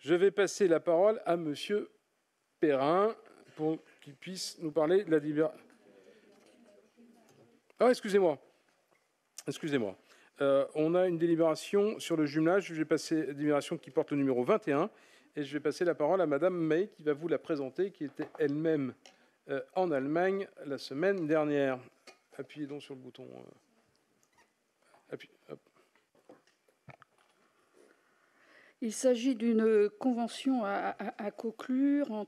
Je vais passer la parole à Monsieur Perrin pour qu'il puisse nous parler de la délibération. Ah, excusez-moi. Excusez-moi. On a une délibération sur le jumelage. Je vais passer la délibération qui porte le numéro 21 et je vais passer la parole à Madame May qui va vous la présenter, qui était elle-même en Allemagne la semaine dernière. Appuyez donc sur le bouton. Hop. Il s'agit d'une convention à conclure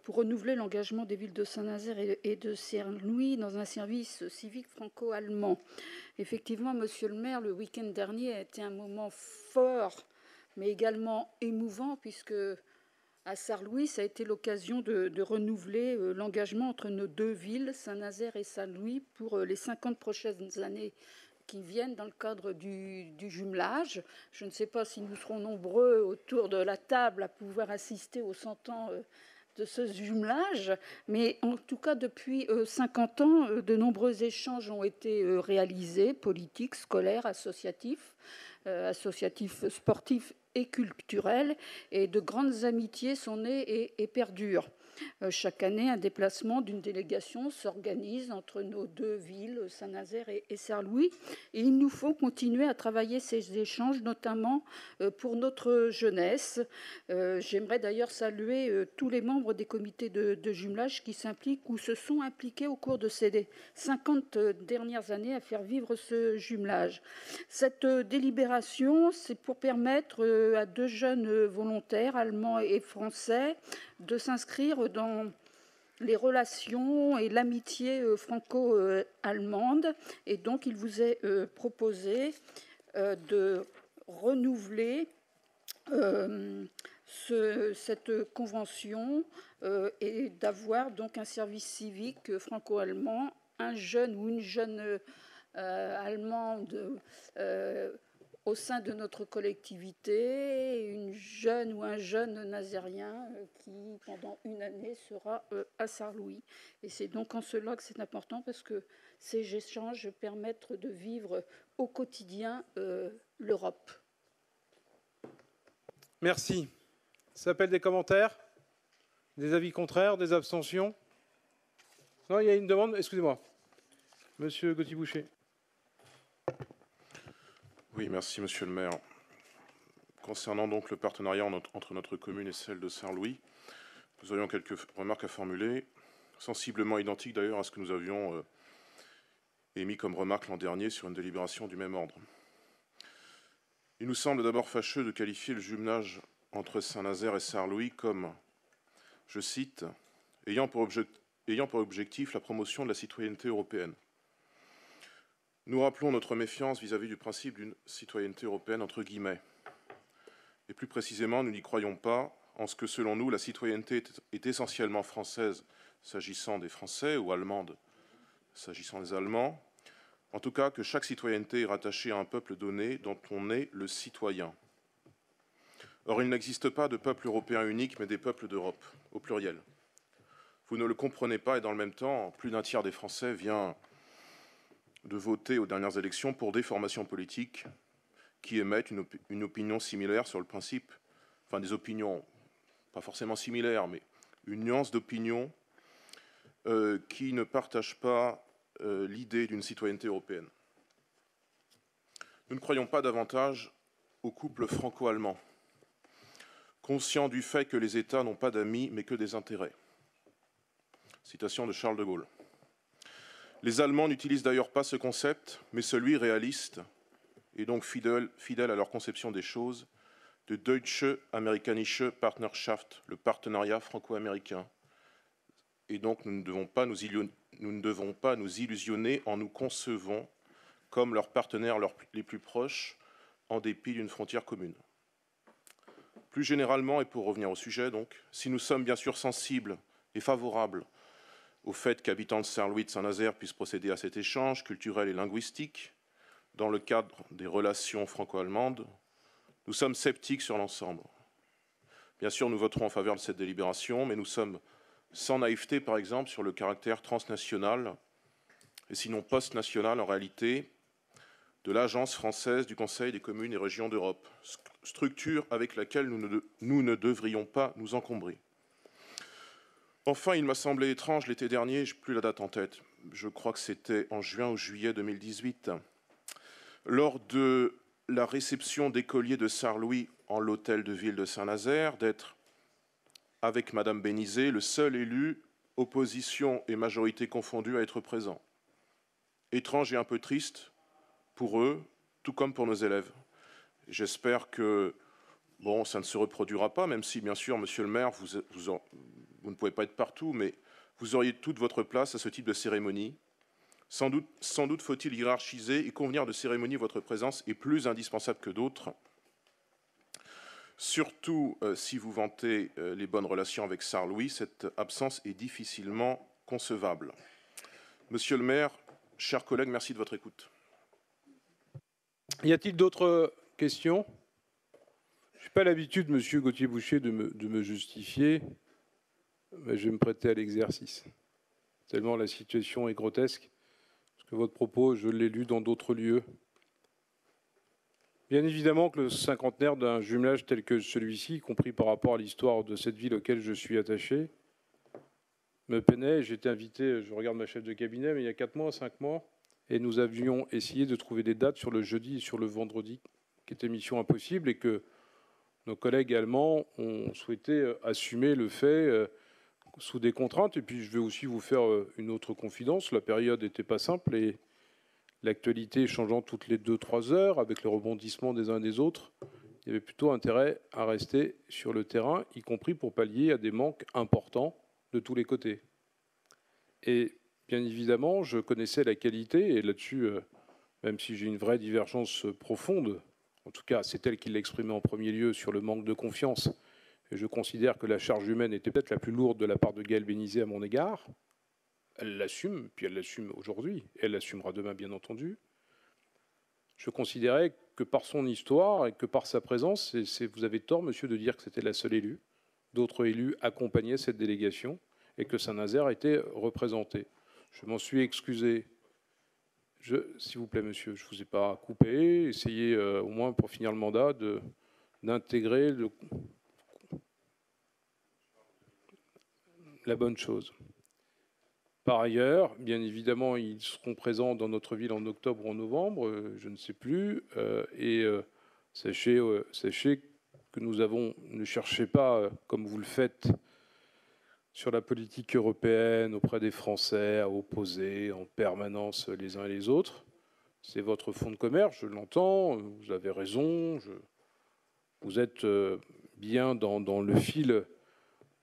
pour renouveler l'engagement des villes de Saint-Nazaire et de Saint-Louis dans un service civique franco-allemand. Effectivement, Monsieur le maire, le week-end dernier a été un moment fort, mais également émouvant, puisque à Sarre-Louis, ça a été l'occasion de renouveler l'engagement entre nos deux villes, Saint-Nazaire et Saint-Louis, pour les 50 prochaines années qui viennent dans le cadre du jumelage. Je ne sais pas si nous serons nombreux autour de la table à pouvoir assister aux 100 ans de ce jumelage, mais en tout cas, depuis 50 ans, de nombreux échanges ont été réalisés, politiques, scolaires, associatifs, sportifs et culturels, et de grandes amitiés sont nées et perdurent. Chaque année, un déplacement d'une délégation s'organise entre nos deux villes, Saint-Nazaire et Sarre-Louis. Et il nous faut continuer à travailler ces échanges, notamment pour notre jeunesse. J'aimerais d'ailleurs saluer tous les membres des comités de jumelage qui s'impliquent ou se sont impliqués au cours de ces 50 dernières années à faire vivre ce jumelage. Cette délibération, c'est pour permettre à deux jeunes volontaires, allemands et français, de s'inscrire dans les relations et l'amitié franco-allemande. Et donc, il vous est proposé de renouveler cette convention et d'avoir donc un service civique franco-allemand, un jeune ou une jeune allemande au sein de notre collectivité, une jeune ou un jeune nazérien qui, pendant une année, sera à Sarre-Louis. Et c'est donc en cela que c'est important, parce que ces échanges permettent de vivre au quotidien l'Europe. Merci. Ça s'appelle des commentaires? Des avis contraires? Des abstentions? Non, il y a une demande. Excusez-moi. Monsieur Gauthier-Boucher. Oui, merci Monsieur le maire. Concernant donc le partenariat entre notre commune et celle de Saint-Louis, nous aurions quelques remarques à formuler, sensiblement identiques d'ailleurs à ce que nous avions émis comme remarque l'an dernier sur une délibération du même ordre. Il nous semble d'abord fâcheux de qualifier le jumelage entre Saint-Nazaire et Sarre-Louis comme, je cite, ayant pour objectif la promotion de la citoyenneté européenne. Nous rappelons notre méfiance vis-à-vis du principe d'une citoyenneté européenne entre guillemets. Et plus précisément, nous n'y croyons pas en ce que, selon nous, la citoyenneté est essentiellement française s'agissant des Français ou allemande s'agissant des Allemands. En tout cas, que chaque citoyenneté est rattachée à un peuple donné dont on est le citoyen. Or, il n'existe pas de peuple européen unique, mais des peuples d'Europe, au pluriel. Vous ne le comprenez pas et dans le même temps, plus d'un tiers des Français vient de voter aux dernières élections pour des formations politiques qui émettent une opinion similaire sur le principe, enfin des opinions pas forcément similaires, mais une nuance d'opinion qui ne partagent pas l'idée d'une citoyenneté européenne. Nous ne croyons pas davantage au couple franco-allemand, conscient du fait que les États n'ont pas d'amis mais que des intérêts. Citation de Charles de Gaulle. Les Allemands n'utilisent d'ailleurs pas ce concept, mais celui réaliste, et donc fidèle à leur conception des choses, de Deutsche Amerikanische Partnerschaft, le partenariat franco-américain. Et donc nous ne devons pas nous illusionner en nous concevant comme leurs partenaires les plus proches, en dépit d'une frontière commune. Plus généralement, et pour revenir au sujet, donc, si nous sommes bien sûr sensibles et favorables au fait qu'habitants de Saint-Louis de Saint-Nazaire puissent procéder à cet échange culturel et linguistique dans le cadre des relations franco-allemandes, nous sommes sceptiques sur l'ensemble. Bien sûr, nous voterons en faveur de cette délibération, mais nous sommes sans naïveté, par exemple, sur le caractère transnational, et sinon post-national en réalité, de l'Agence française du Conseil des communes et régions d'Europe, structure avec laquelle nous ne devrions pas nous encombrer. Enfin, il m'a semblé étrange l'été dernier, je n'ai plus la date en tête, je crois que c'était en juin ou juillet 2018, lors de la réception d'écoliers de Sarre-Louis en l'hôtel de ville de Saint-Nazaire, d'être, avec Madame Bénizet, le seul élu, opposition et majorité confondues, à être présent. Étrange et un peu triste pour eux, tout comme pour nos élèves. J'espère que bon, ça ne se reproduira pas, même si, bien sûr, monsieur le maire, vous ne pouvez pas être partout, mais vous auriez toute votre place à ce type de cérémonie. Sans doute faut-il hiérarchiser et convenir de cérémonies où votre présence est plus indispensable que d'autres. Surtout si vous vantez les bonnes relations avec Sarre-Louis, cette absence est difficilement concevable. Monsieur le maire, chers collègues, merci de votre écoute. Y a-t-il d'autres questions? Je n'ai pas l'habitude, monsieur Gauthier-Boucher, de me justifier, mais je vais me prêter à l'exercice. Tellement la situation est grotesque, parce que votre propos, je l'ai lu dans d'autres lieux. Bien évidemment que le cinquantenaire d'un jumelage tel que celui-ci, y compris par rapport à l'histoire de cette ville auquel je suis attaché, me peinait. J'étais invité, je regarde ma chef de cabinet, mais il y a 4 mois, 5 mois, et nous avions essayé de trouver des dates sur le jeudi et sur le vendredi, qui étaient mission impossible, et que nos collègues allemands ont souhaité assumer le fait sous des contraintes. Et puis je vais aussi vous faire une autre confidence. La période n'était pas simple et l'actualité changeant toutes les 2-3 heures avec le rebondissement des uns et des autres, il y avait plutôt intérêt à rester sur le terrain, y compris pour pallier à des manques importants de tous les côtés. Et bien évidemment, je connaissais la qualité, et là-dessus, même si j'ai une vraie divergence profonde, en tout cas c'est elle qui l'a exprimé en premier lieu sur le manque de confiance, et je considère que la charge humaine était peut-être la plus lourde de la part de Gaëlle Bénizet à mon égard. Elle l'assume, puis elle l'assume aujourd'hui, et elle l'assumera demain, bien entendu. Je considérais que par son histoire et que par sa présence, et vous avez tort, monsieur, de dire que c'était la seule élue, d'autres élus accompagnaient cette délégation et que Saint-Nazaire était représenté. Je m'en suis excusé. S'il vous plaît, monsieur, je ne vous ai pas coupé. Essayez, au moins pour finir le mandat, d'intégrer la bonne chose. Par ailleurs, bien évidemment, ils seront présents dans notre ville en octobre ou en novembre, je ne sais plus. Sachez que nous avons, ne cherchez pas, comme vous le faites, sur la politique européenne auprès des Français, à opposer en permanence les uns et les autres. C'est votre fonds de commerce, je l'entends, vous avez raison, vous êtes bien dans le fil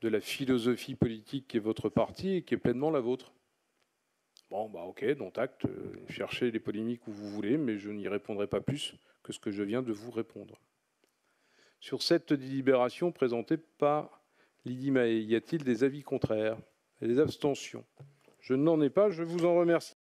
de la philosophie politique qui est votre parti et qui est pleinement la vôtre. Bon, bah ok, dont acte, cherchez les polémiques où vous voulez, mais je n'y répondrai pas plus que ce que je viens de vous répondre. Sur cette délibération présentée par Lydie Mahé, y a-t-il des avis contraires et des abstentions? Je n'en ai pas, je vous en remercie.